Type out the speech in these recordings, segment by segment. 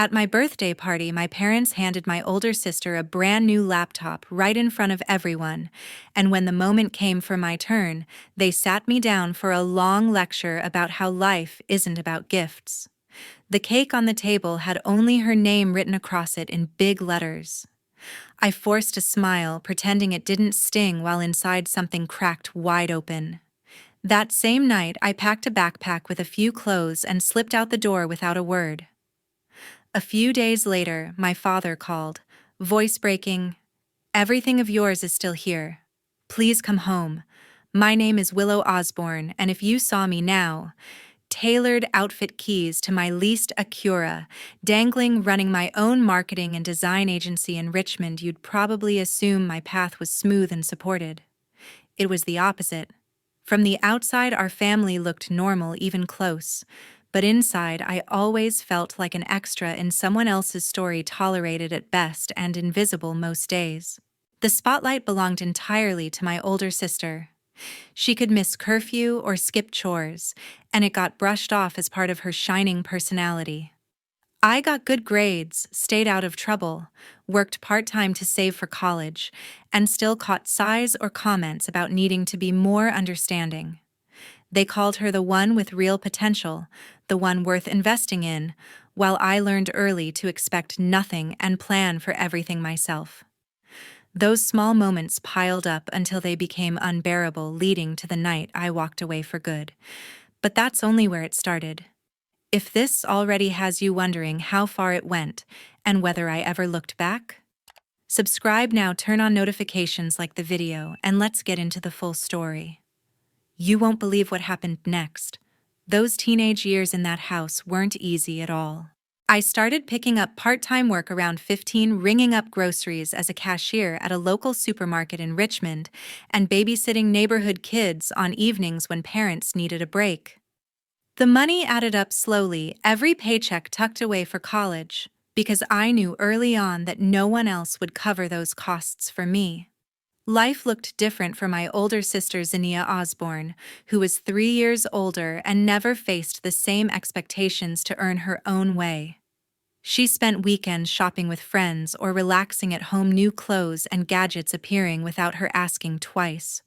At my birthday party, my parents handed my older sister a brand new laptop right in front of everyone, and when the moment came for my turn, they sat me down for a long lecture about how life isn't about gifts. The cake on the table had only her name written across it in big letters. I forced a smile, pretending it didn't sting while inside something cracked wide open. That same night, I packed a backpack with a few clothes and slipped out the door without a word. A few days later, my father called, voice breaking, "Everything of yours is still here. Please come home. My name is Willow Osborn, and if you saw me now," tailored outfit keys to my leased Acura, dangling running my own marketing and design agency in Richmond, you'd probably assume my path was smooth and supported. It was the opposite. From the outside, our family looked normal, even close. But inside, I always felt like an extra in someone else's story, tolerated at best and invisible most days. The spotlight belonged entirely to my older sister. She could miss curfew or skip chores, and it got brushed off as part of her shining personality. I got good grades, stayed out of trouble, worked part-time to save for college, and still caught sighs or comments about needing to be more understanding. They called her the one with real potential, the one worth investing in, while I learned early to expect nothing and plan for everything myself. Those small moments piled up until they became unbearable, leading to the night I walked away for good. But that's only where it started. If this already has you wondering how far it went and whether I ever looked back, subscribe now, turn on notifications, like the video, and let's get into the full story. You won't believe what happened next. Those teenage years in that house weren't easy at all. I started picking up part-time work around 15, ringing up groceries as a cashier at a local supermarket in Richmond, and babysitting neighborhood kids on evenings when parents needed a break. The money added up slowly, every paycheck tucked away for college, because I knew early on that no one else would cover those costs for me. Life looked different for my older sister Xenia Osborn, who was 3 years older and never faced the same expectations to earn her own way. She spent weekends shopping with friends or relaxing at home, new clothes and gadgets appearing without her asking twice.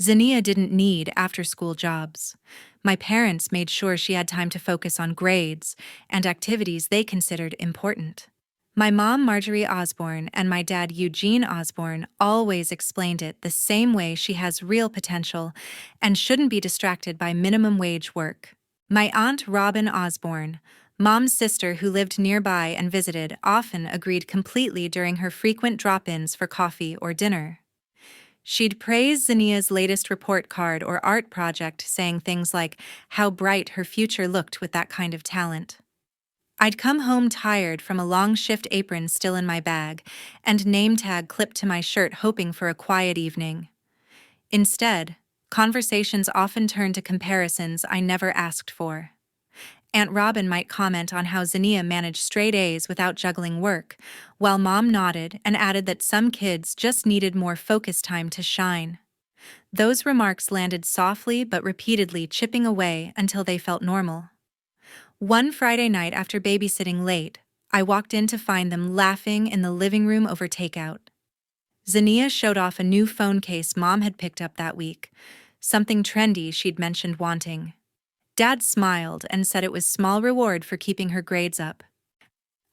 Xenia didn't need after-school jobs. My parents made sure she had time to focus on grades and activities they considered important. My mom, Marjorie Osborn, and my dad, Eugene Osborn, always explained it the same way: she has real potential and shouldn't be distracted by minimum wage work. My aunt, Robin Osborn, Mom's sister who lived nearby and visited, often agreed completely during her frequent drop-ins for coffee or dinner. She'd praise Xenia's latest report card or art project, saying things like how bright her future looked with that kind of talent. I'd come home tired from a long shift, apron still in my bag, and name tag clipped to my shirt, hoping for a quiet evening. Instead, conversations often turned to comparisons I never asked for. Aunt Robin might comment on how Xenia managed straight A's without juggling work, while Mom nodded and added that some kids just needed more focus time to shine. Those remarks landed softly but repeatedly, chipping away until they felt normal. One Friday night after babysitting late, I walked in to find them laughing in the living room over takeout. Xenia showed off a new phone case Mom had picked up that week, something trendy she'd mentioned wanting. Dad smiled and said it was small reward for keeping her grades up.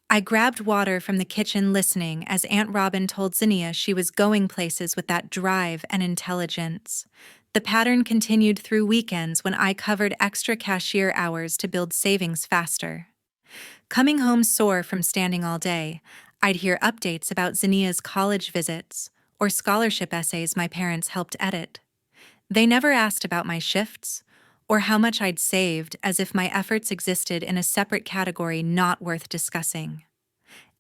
I grabbed water from the kitchen, listening as Aunt Robin told Xenia she was going places with that drive and intelligence. The pattern continued through weekends when I covered extra cashier hours to build savings faster. Coming home sore from standing all day, I'd hear updates about Xenia's college visits or scholarship essays my parents helped edit. They never asked about my shifts or how much I'd saved, as if my efforts existed in a separate category not worth discussing.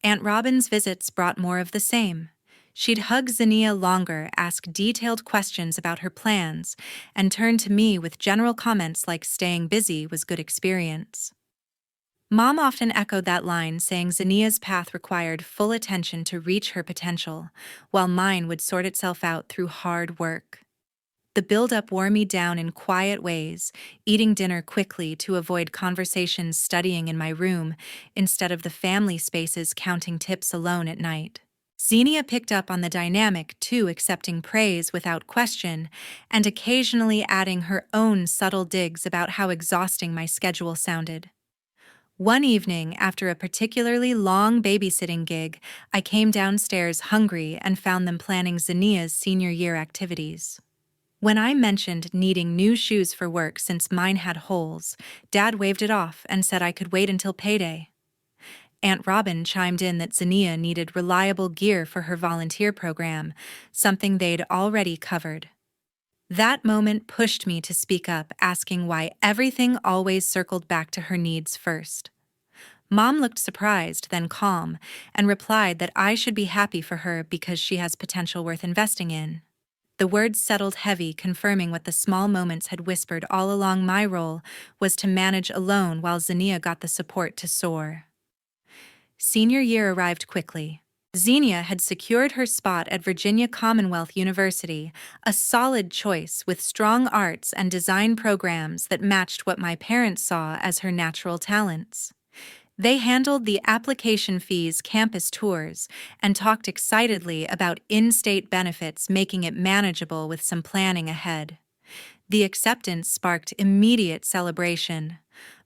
Aunt Robin's visits brought more of the same. She'd hug Xenia longer, ask detailed questions about her plans, and turn to me with general comments like staying busy was good experience. Mom often echoed that line, saying Xenia's path required full attention to reach her potential, while mine would sort itself out through hard work. The build-up wore me down in quiet ways, eating dinner quickly to avoid conversations studying in my room instead of the family spaces counting tips alone at night. Xenia picked up on the dynamic too, accepting praise without question and occasionally adding her own subtle digs about how exhausting my schedule sounded. One evening, after a particularly long babysitting gig, I came downstairs hungry and found them planning Xenia's senior year activities. When I mentioned needing new shoes for work since mine had holes, Dad waved it off and said I could wait until payday. Aunt Robin chimed in that Xenia needed reliable gear for her volunteer program, something they'd already covered. That moment pushed me to speak up, asking why everything always circled back to her needs first. Mom looked surprised, then calm, and replied that I should be happy for her because she has potential worth investing in. The words settled heavy, confirming what the small moments had whispered all along. My role was to manage alone while Xenia got the support to soar. Senior year arrived quickly. Xenia had secured her spot at Virginia Commonwealth University, a solid choice with strong arts and design programs that matched what my parents saw as her natural talents. They handled the application fees, campus tours, and talked excitedly about in-state benefits, making it manageable with some planning ahead. The acceptance sparked immediate celebration.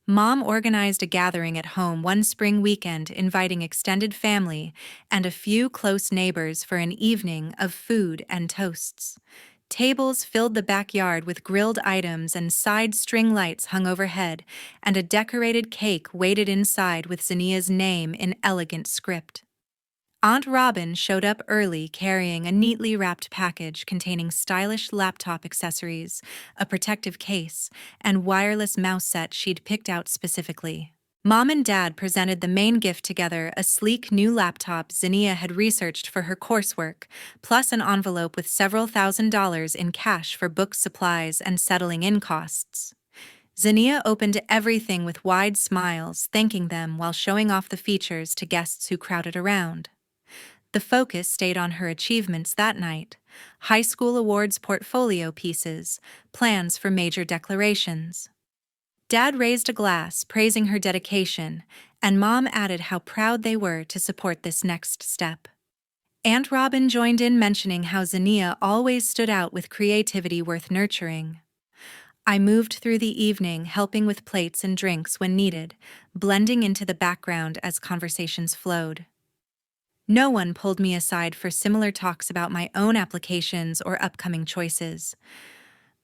Mom organized a gathering at home one spring weekend, inviting extended family and a few close neighbors for an evening of food and toasts. Tables filled the backyard with grilled items and side string lights hung overhead, and a decorated cake waited inside with Xenia's name in elegant script. Aunt Robin showed up early carrying a neatly wrapped package containing stylish laptop accessories, a protective case, and wireless mouse set she'd picked out specifically. Mom and Dad presented the main gift together, a sleek new laptop Xenia had researched for her coursework, plus an envelope with several $1,000s in cash for books, supplies, and settling-in costs. Xenia opened everything with wide smiles, thanking them while showing off the features to guests who crowded around. The focus stayed on her achievements that night: high school awards, portfolio pieces, plans for major declarations. Dad raised a glass, praising her dedication, and Mom added how proud they were to support this next step. Aunt Robin joined in, mentioning how Xenia always stood out with creativity worth nurturing. I moved through the evening, helping with plates and drinks when needed, blending into the background as conversations flowed. No one pulled me aside for similar talks about my own applications or upcoming choices.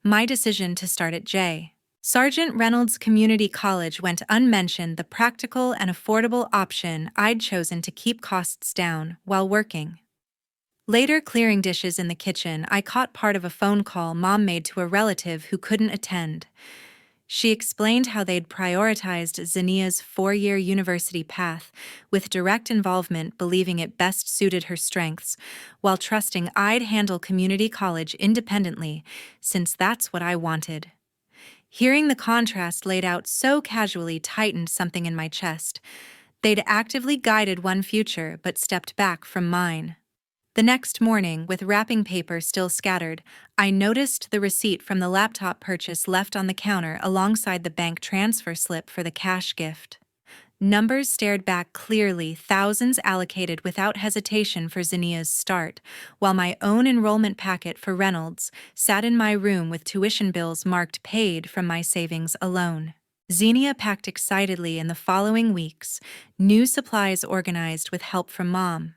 My decision to start at J. Sergeant Reynolds Community College went unmentioned, the practical and affordable option I'd chosen to keep costs down while working. Later, clearing dishes in the kitchen, I caught part of a phone call Mom made to a relative who couldn't attend. She explained how they'd prioritized Xenia's 4-year university path, with direct involvement, believing it best suited her strengths, while trusting I'd handle community college independently, since that's what I wanted. Hearing the contrast laid out so casually tightened something in my chest. They'd actively guided one future but stepped back from mine. The next morning, with wrapping paper still scattered, I noticed the receipt from the laptop purchase left on the counter alongside the bank transfer slip for the cash gift. Numbers stared back clearly, thousands allocated without hesitation for Xenia's start, while my own enrollment packet for Reynolds sat in my room with tuition bills marked paid from my savings alone. Xenia packed excitedly in the following weeks, new supplies organized with help from Mom.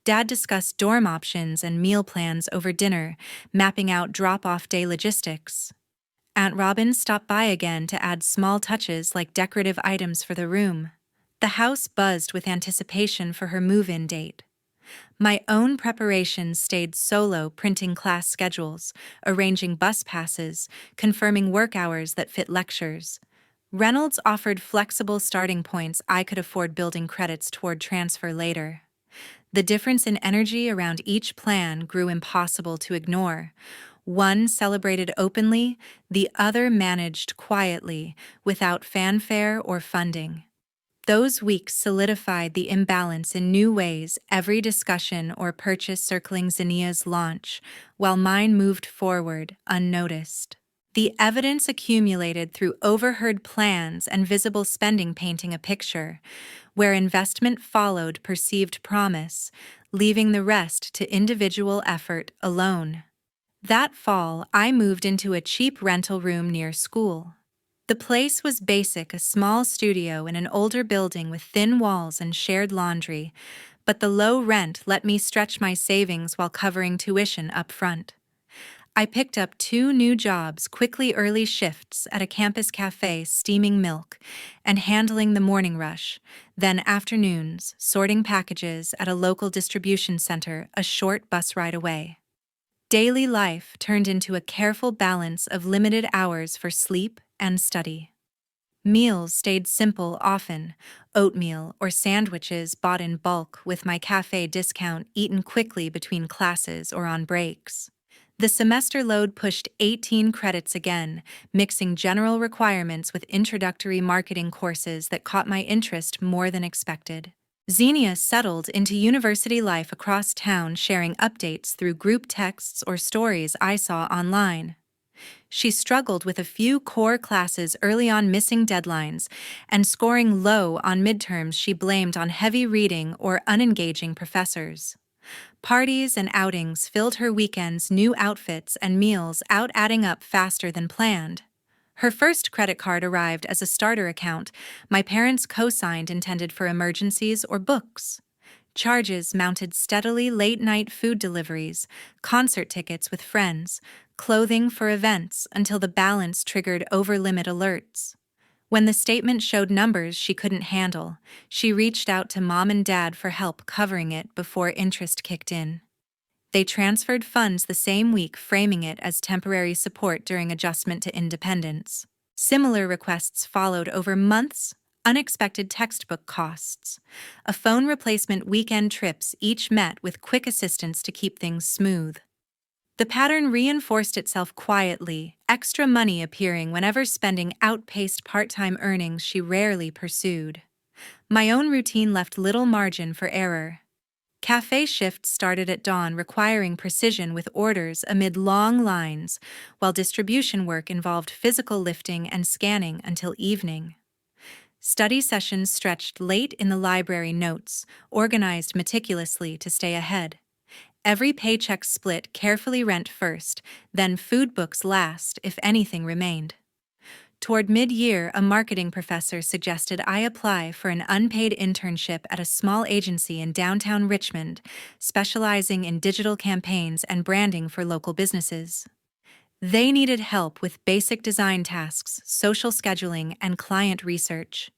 Dad discussed dorm options and meal plans over dinner, mapping out drop-off day logistics. Aunt Robin stopped by again to add small touches like decorative items for the room. The house buzzed with anticipation for her move-in date. My own preparations stayed solo, printing class schedules, arranging bus passes, confirming work hours that fit lectures. Reynolds offered flexible starting points I could afford, building credits toward transfer later. The difference in energy around each plan grew impossible to ignore. One celebrated openly, the other managed quietly, without fanfare or funding. Those weeks solidified the imbalance in new ways, every discussion or purchase circling Xenia's launch, while mine moved forward, unnoticed. The evidence accumulated through overheard plans and visible spending painting a picture, where investment followed perceived promise, leaving the rest to individual effort alone. That fall, I moved into a cheap rental room near school. The place was basic, a small studio in an older building with thin walls and shared laundry, but the low rent let me stretch my savings while covering tuition up front. I picked up 2 new jobs, quickly early shifts at a campus cafe steaming milk and handling the morning rush, then afternoons sorting packages at a local distribution center a short bus ride away. Daily life turned into a careful balance of limited hours for sleep and study. Meals stayed simple often, oatmeal or sandwiches bought in bulk with my cafe discount eaten quickly between classes or on breaks. The semester load pushed 18 credits again, mixing general requirements with introductory marketing courses that caught my interest more than expected. Xenia settled into university life across town, sharing updates through group texts or stories I saw online. She struggled with a few core classes early on, missing deadlines, and scoring low on midterms she blamed on heavy reading or unengaging professors. Parties and outings filled her weekends, new outfits and meals out adding up faster than planned. Her first credit card arrived as a starter account, my parents co-signed, intended for emergencies or books. Charges mounted steadily: late-night food deliveries, concert tickets with friends, clothing for events, until the balance triggered over-limit alerts. When the statement showed numbers she couldn't handle, she reached out to mom and dad for help covering it before interest kicked in. They transferred funds the same week, framing it as temporary support during adjustment to independence. Similar requests followed over months: unexpected textbook costs, a phone replacement, weekend trips, each met with quick assistance to keep things smooth. The pattern reinforced itself quietly, extra money appearing whenever spending outpaced part-time earnings she rarely pursued. My own routine left little margin for error. Cafe shifts started at dawn, requiring precision with orders amid long lines, while distribution work involved physical lifting and scanning until evening. Study sessions stretched late in the library, notes organized meticulously to stay ahead. Every paycheck split carefully: rent first, then food, books last if anything remained. Toward mid-year, a marketing professor suggested I apply for an unpaid internship at a small agency in downtown Richmond, specializing in digital campaigns and branding for local businesses. They needed help with basic design tasks, social scheduling, and client research.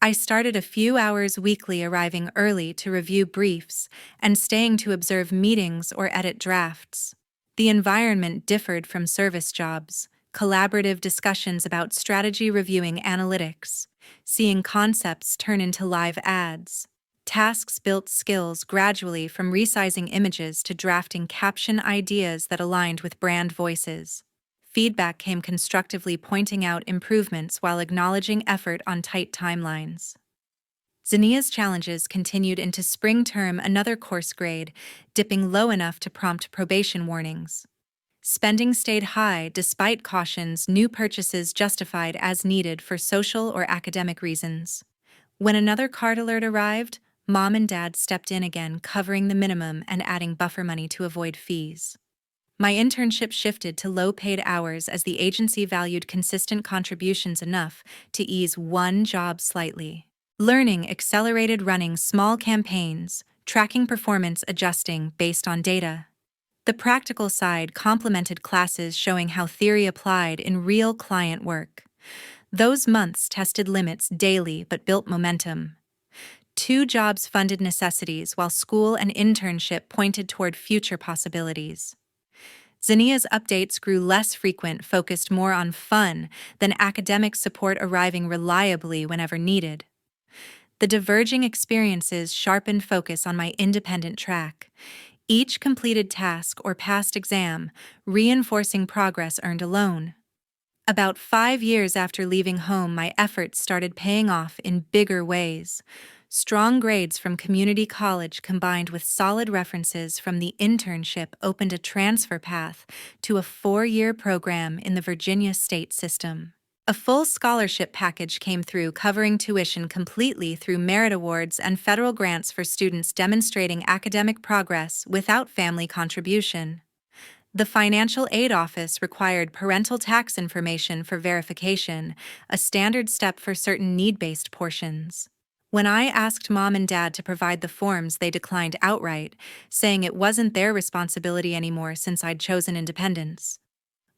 I started a few hours weekly, arriving early to review briefs and staying to observe meetings or edit drafts. The environment differed from service jobs: collaborative discussions about strategy, reviewing analytics, seeing concepts turn into live ads. Tasks built skills gradually, from resizing images to drafting caption ideas that aligned with brand voices. Feedback came constructively, pointing out improvements while acknowledging effort on tight timelines. Xenia's challenges continued into spring term, another course grade, dipping low enough to prompt probation warnings. Spending stayed high despite cautions, new purchases justified as needed for social or academic reasons. When another card alert arrived, mom and dad stepped in again, covering the minimum and adding buffer money to avoid fees. My internship shifted to low-paid hours as the agency valued consistent contributions enough to ease one job slightly. Learning accelerated, running small campaigns, tracking performance, adjusting based on data. The practical side complemented classes showing how theory applied in real client work. Those months tested limits daily but built momentum. 2 jobs funded necessities, while school and internship pointed toward future possibilities. Xenia's updates grew less frequent, focused more on fun than academic support, arriving reliably whenever needed. The diverging experiences sharpened focus on my independent track, each completed task or passed exam reinforcing progress earned alone. About 5 years after leaving home, my efforts started paying off in bigger ways. Strong grades from community college combined with solid references from the internship opened a transfer path to a 4-year program in the Virginia state system. A full scholarship package came through, covering tuition completely through merit awards and federal grants for students demonstrating academic progress without family contribution. The Financial Aid Office required parental tax information for verification, a standard step for certain need-based portions. When I asked Mom and Dad to provide the forms, they declined outright, saying it wasn't their responsibility anymore since I'd chosen independence.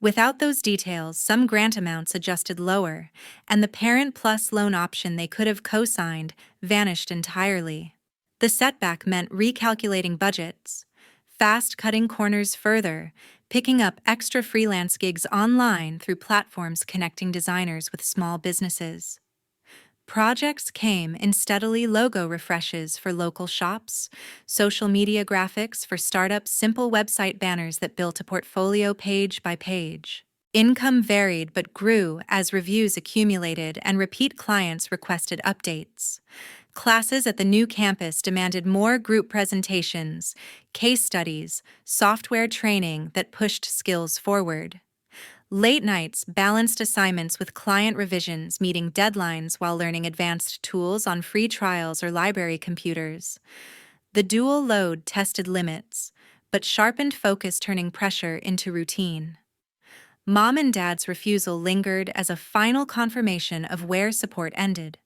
Without those details, some grant amounts adjusted lower, and the Parent Plus loan option they could have co-signed vanished entirely. The setback meant recalculating budgets, fast cutting corners further, picking up extra freelance gigs online through platforms connecting designers with small businesses. Projects came in steadily: logo refreshes for local shops, social media graphics for startups, simple website banners that built a portfolio page by page. Income varied but grew as reviews accumulated and repeat clients requested updates. Classes at the new campus demanded more group presentations, case studies, software training that pushed skills forward. Late nights balanced assignments with client revisions, meeting deadlines while learning advanced tools on free trials or library computers. The dual load tested limits, but sharpened focus, turning pressure into routine. Mom and Dad's refusal lingered as a final confirmation of where support ended.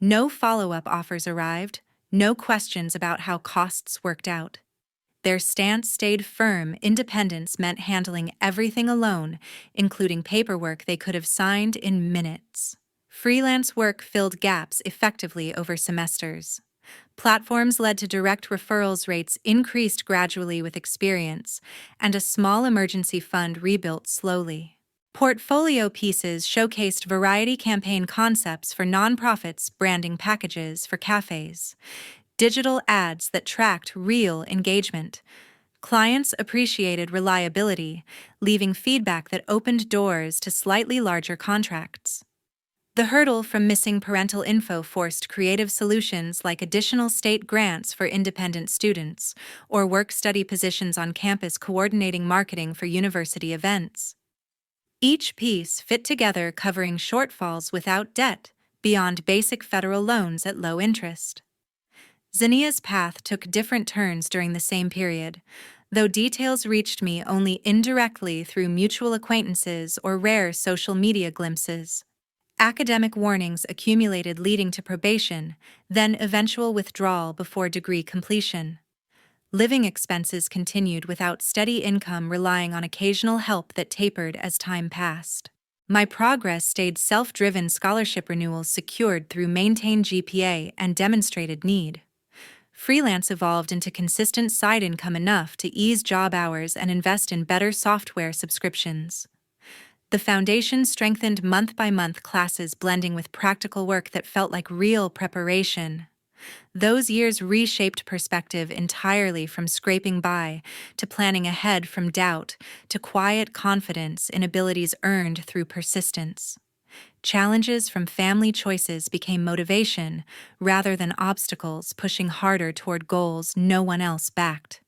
No follow-up offers arrived, no questions about how costs worked out. Their stance stayed firm: independence meant handling everything alone, including paperwork they could have signed in minutes. Freelance work filled gaps effectively over semesters. Platforms led to direct referrals, rates increased gradually with experience, and a small emergency fund rebuilt slowly. Portfolio pieces showcased variety campaign concepts for nonprofits, branding packages for cafes, digital ads that tracked real engagement. Clients appreciated reliability, leaving feedback that opened doors to slightly larger contracts. The hurdle from missing parental info forced creative solutions like additional state grants for independent students or work-study positions on campus coordinating marketing for university events. Each piece fit together, covering shortfalls without debt, beyond basic federal loans at low interest. Xenia's path took different turns during the same period, though details reached me only indirectly through mutual acquaintances or rare social media glimpses. Academic warnings accumulated, leading to probation, then eventual withdrawal before degree completion. Living expenses continued without steady income, relying on occasional help that tapered as time passed. My progress stayed self-driven: scholarship renewals secured through maintained GPA and demonstrated need. Freelance evolved into consistent side income, enough to ease job hours and invest in better software subscriptions. The foundation strengthened month by month, classes blending with practical work that felt like real preparation. Those years reshaped perspective entirely: from scraping by to planning ahead, from doubt to quiet confidence in abilities earned through persistence. Challenges from family choices became motivation rather than obstacles, pushing harder toward goals no one else backed.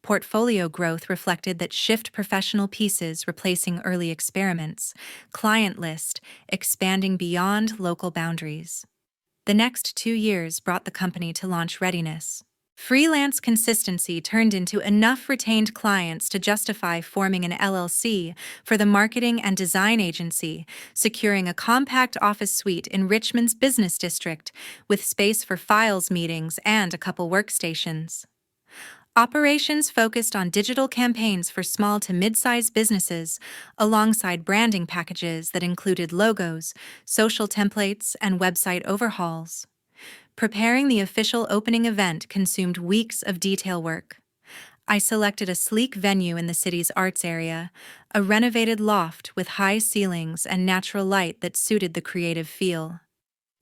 Portfolio growth reflected that shift: professional pieces replacing early experiments, client list expanding beyond local boundaries. The next 2 years brought the company to launch readiness. Freelance consistency turned into enough retained clients to justify forming an LLC for the marketing and design agency, securing a compact office suite in Richmond's business district with space for files, meetings, and a couple workstations. Operations focused on digital campaigns for small to mid-sized businesses, alongside branding packages that included logos, social templates, and website overhauls. Preparing the official opening event consumed weeks of detail work. I selected a sleek venue in the city's arts area, a renovated loft with high ceilings and natural light that suited the creative feel.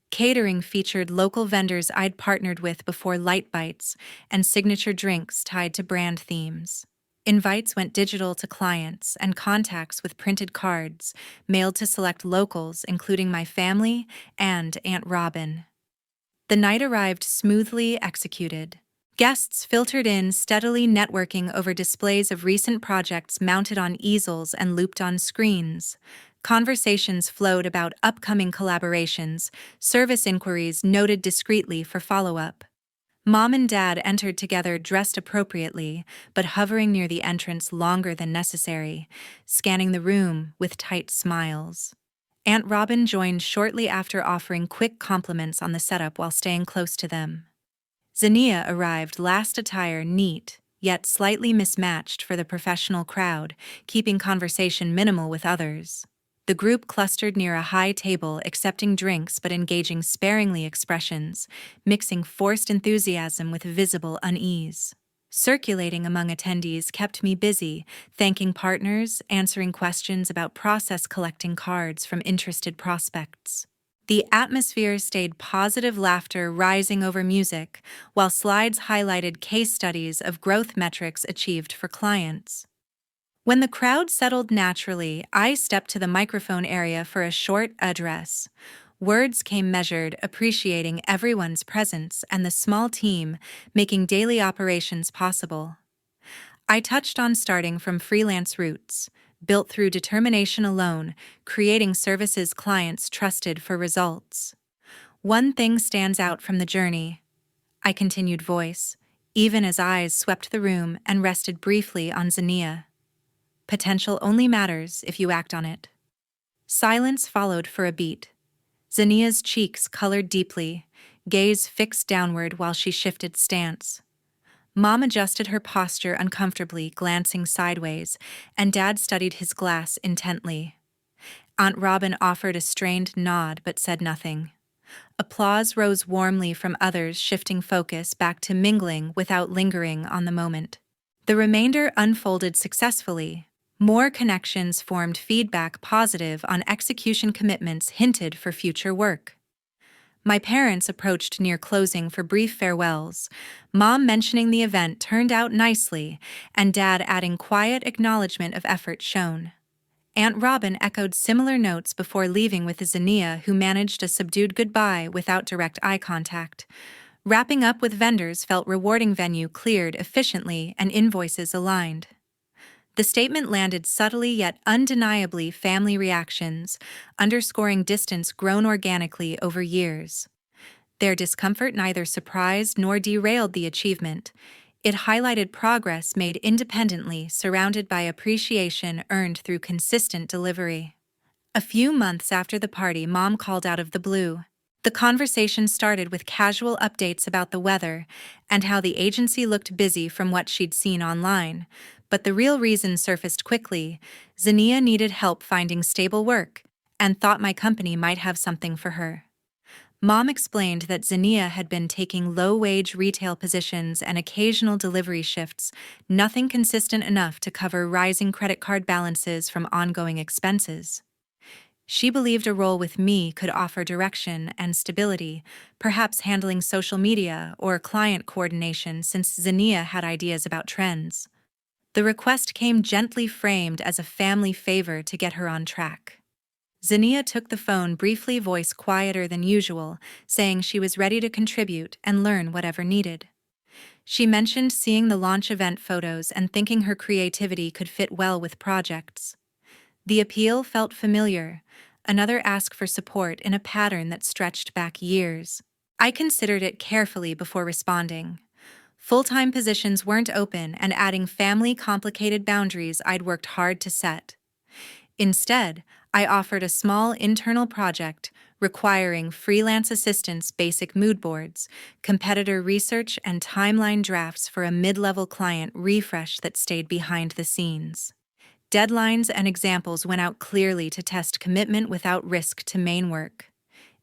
Catering featured local vendors I'd partnered with before, light bites, and signature drinks tied to brand themes. Invites went digital to clients and contacts with printed cards, mailed to select locals, including my family and Aunt Robin. The night arrived smoothly executed. Guests filtered in, steadily networking over displays of recent projects mounted on easels and looped on screens. Conversations flowed about upcoming collaborations, service inquiries noted discreetly for follow-up. Mom and Dad entered together dressed appropriately, but hovering near the entrance longer than necessary, scanning the room with tight smiles. Aunt Robin joined shortly after, offering quick compliments on the setup while staying close to them. Xenia arrived last, attire neat, yet slightly mismatched for the professional crowd, keeping conversation minimal with others. The group clustered near a high table, accepting drinks but engaging sparingly expressions, mixing forced enthusiasm with visible unease. Circulating among attendees kept me busy, thanking partners, answering questions about process, collecting cards from interested prospects. The atmosphere stayed positive, laughter rising over music, while slides highlighted case studies of growth metrics achieved for clients. When the crowd settled naturally, I stepped to the microphone area for a short address. Words came measured, appreciating everyone's presence and the small team making daily operations possible. I touched on starting from freelance roots, built through determination alone, creating services clients trusted for results. One thing stands out from the journey, I continued voice, even as eyes swept the room and rested briefly on Xenia. Potential only matters if you act on it. Silence followed for a beat. Xenia's cheeks colored deeply, gaze fixed downward while she shifted stance. Mom adjusted her posture uncomfortably, glancing sideways, and Dad studied his glass intently. Aunt Robin offered a strained nod but said nothing. Applause rose warmly from others, shifting focus back to mingling without lingering on the moment. The remainder unfolded successfully. More connections formed, feedback positive on execution, commitments hinted for future work. My parents approached near closing for brief farewells, Mom mentioning the event turned out nicely, and Dad adding quiet acknowledgement of effort shown. Aunt Robin echoed similar notes before leaving, with Xenia, who managed a subdued goodbye without direct eye contact. Wrapping up with vendors felt rewarding, venue cleared efficiently and invoices aligned. The statement landed subtly yet undeniably, family reactions, underscoring distance grown organically over years. Their discomfort neither surprised nor derailed the achievement. It highlighted progress made independently, surrounded by appreciation earned through consistent delivery. A few months after the party, Mom called out of the blue. The conversation started with casual updates about the weather and how the agency looked busy from what she'd seen online. But the real reason surfaced quickly. Xenia needed help finding stable work and thought my company might have something for her. Mom explained that Xenia had been taking low-wage retail positions and occasional delivery shifts, nothing consistent enough to cover rising credit card balances from ongoing expenses. She believed a role with me could offer direction and stability, perhaps handling social media or client coordination, since Xenia had ideas about trends. The request came gently framed as a family favor to get her on track. Xenia took the phone briefly, voice quieter than usual, saying she was ready to contribute and learn whatever needed. She mentioned seeing the launch event photos and thinking her creativity could fit well with projects. The appeal felt familiar, another ask for support in a pattern that stretched back years. I considered it carefully before responding. Full-time positions weren't open, and adding family complicated boundaries I'd worked hard to set. Instead, I offered a small internal project requiring freelance assistance, basic mood boards, competitor research, and timeline drafts for a mid-level client refresh that stayed behind the scenes. Deadlines and examples went out clearly to test commitment without risk to main work.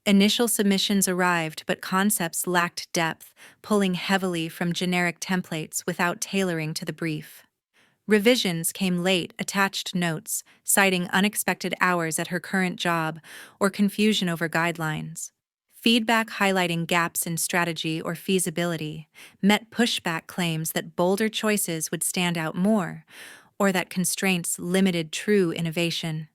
Initial submissions arrived, but concepts lacked depth, pulling heavily from generic templates without tailoring to the brief. Revisions came late, attached notes, citing unexpected hours at her current job or confusion over guidelines. Feedback highlighting gaps in strategy or feasibility met pushback claims that bolder choices would stand out more, or that constraints limited true innovation.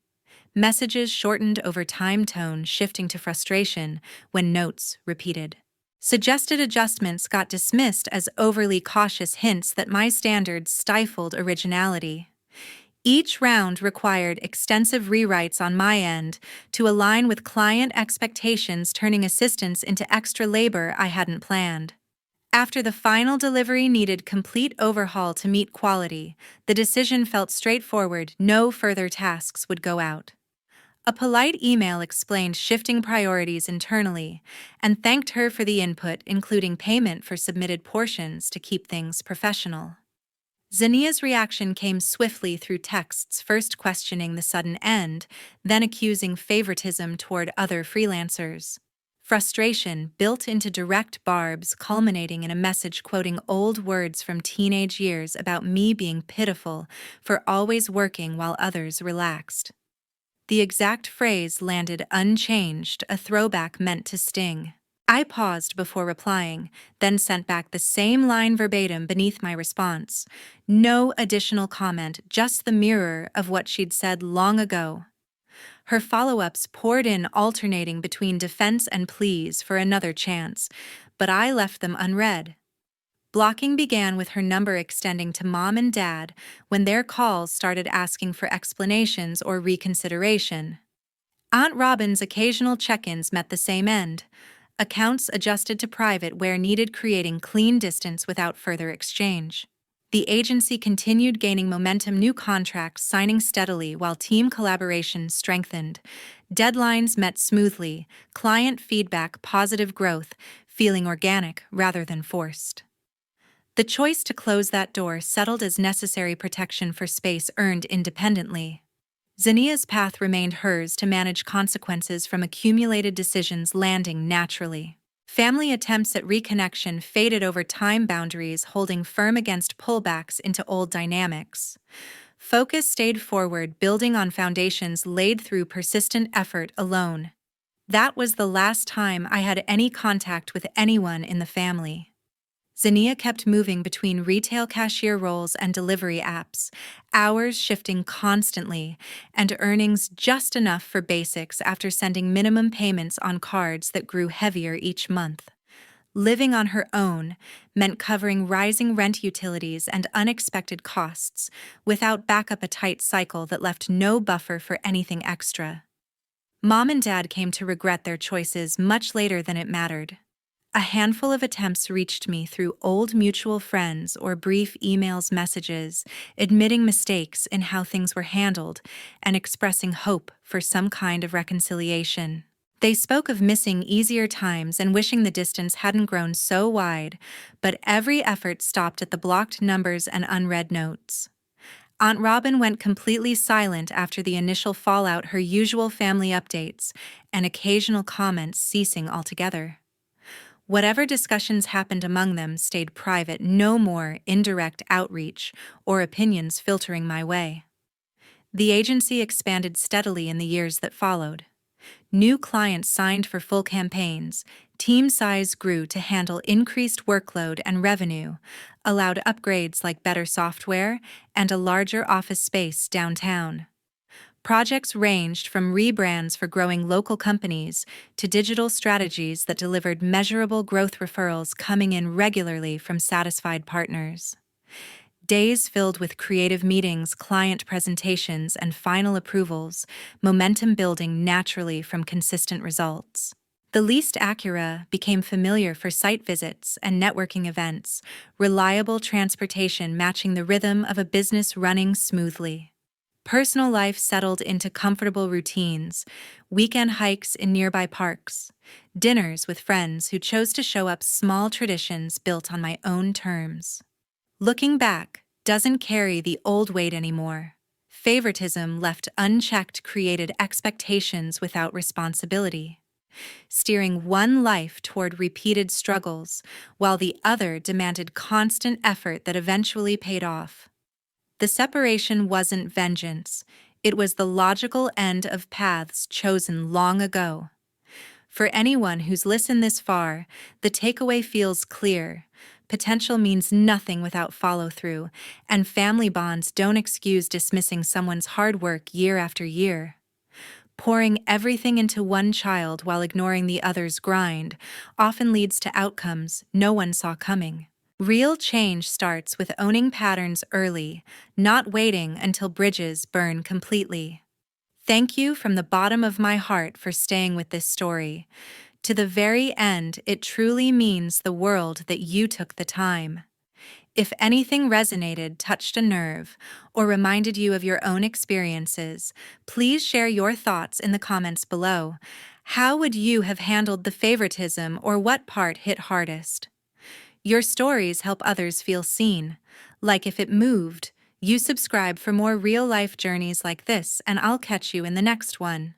Messages shortened over time, tone shifting to frustration when notes repeated. Suggested adjustments got dismissed as overly cautious hints that my standards stifled originality. Each round required extensive rewrites on my end to align with client expectations, turning assistance into extra labor I hadn't planned. After the final delivery needed complete overhaul to meet quality, the decision felt straightforward: no further tasks would go out. A polite email explained shifting priorities internally and thanked her for the input, including payment for submitted portions to keep things professional. Xenia's reaction came swiftly through texts, first questioning the sudden end, then accusing favoritism toward other freelancers. Frustration built into direct barbs, culminating in a message quoting old words from teenage years about me being pitiful for always working while others relaxed. The exact phrase landed unchanged, a throwback meant to sting. I paused before replying, then sent back the same line verbatim beneath my response. No additional comment, just the mirror of what she'd said long ago. Her follow-ups poured in, alternating between defense and pleas for another chance, but I left them unread. Blocking began with her number extending to Mom and Dad when their calls started asking for explanations or reconsideration. Aunt Robin's occasional check-ins met the same end. Accounts adjusted to private where needed, creating clean distance without further exchange. The agency continued gaining momentum, new contracts signing steadily while team collaboration strengthened. Deadlines met smoothly, client feedback positive, growth feeling organic rather than forced. The choice to close that door settled as necessary protection for space earned independently. Xenia's path remained hers to manage consequences from accumulated decisions, landing naturally. Family attempts at reconnection faded over time, boundaries holding firm against pullbacks into old dynamics. Focus stayed forward, building on foundations laid through persistent effort alone. That was the last time I had any contact with anyone in the family. Xenia kept moving between retail cashier roles and delivery apps, hours shifting constantly, and earnings just enough for basics after sending minimum payments on cards that grew heavier each month. Living on her own meant covering rising rent, utilities, and unexpected costs, without backup, a tight cycle that left no buffer for anything extra. Mom and Dad came to regret their choices much later than it mattered. A handful of attempts reached me through old mutual friends or brief messages, admitting mistakes in how things were handled and expressing hope for some kind of reconciliation. They spoke of missing easier times and wishing the distance hadn't grown so wide, but every effort stopped at the blocked numbers and unread notes. Aunt Robin went completely silent after the initial fallout, her usual family updates and occasional comments ceasing altogether. Whatever discussions happened among them stayed private, no more indirect outreach or opinions filtering my way. The agency expanded steadily in the years that followed. New clients signed for full campaigns, team size grew to handle increased workload, and revenue allowed upgrades like better software and a larger office space downtown. Projects ranged from rebrands for growing local companies to digital strategies that delivered measurable growth, referrals coming in regularly from satisfied partners. Days filled with creative meetings, client presentations, and final approvals, momentum building naturally from consistent results. The least accurate became familiar for site visits and networking events, reliable transportation matching the rhythm of a business running smoothly. Personal life settled into comfortable routines, weekend hikes in nearby parks, dinners with friends who chose to show up, small traditions built on my own terms. Looking back doesn't carry the old weight anymore. Favoritism left unchecked created expectations without responsibility, steering one life toward repeated struggles while the other demanded constant effort that eventually paid off. The separation wasn't vengeance, it was the logical end of paths chosen long ago. For anyone who's listened this far, the takeaway feels clear. Potential means nothing without follow through, and family bonds don't excuse dismissing someone's hard work year after year. Pouring everything into one child while ignoring the other's grind often leads to outcomes no one saw coming. Real change starts with owning patterns early, not waiting until bridges burn completely. Thank you from the bottom of my heart for staying with this story. To the very end, it truly means the world that you took the time. If anything resonated, touched a nerve, or reminded you of your own experiences, please share your thoughts in the comments below. How would you have handled the favoritism, or what part hit hardest? Your stories help others feel seen. Like if it moved, you subscribe for more real-life journeys like this, and I'll catch you in the next one.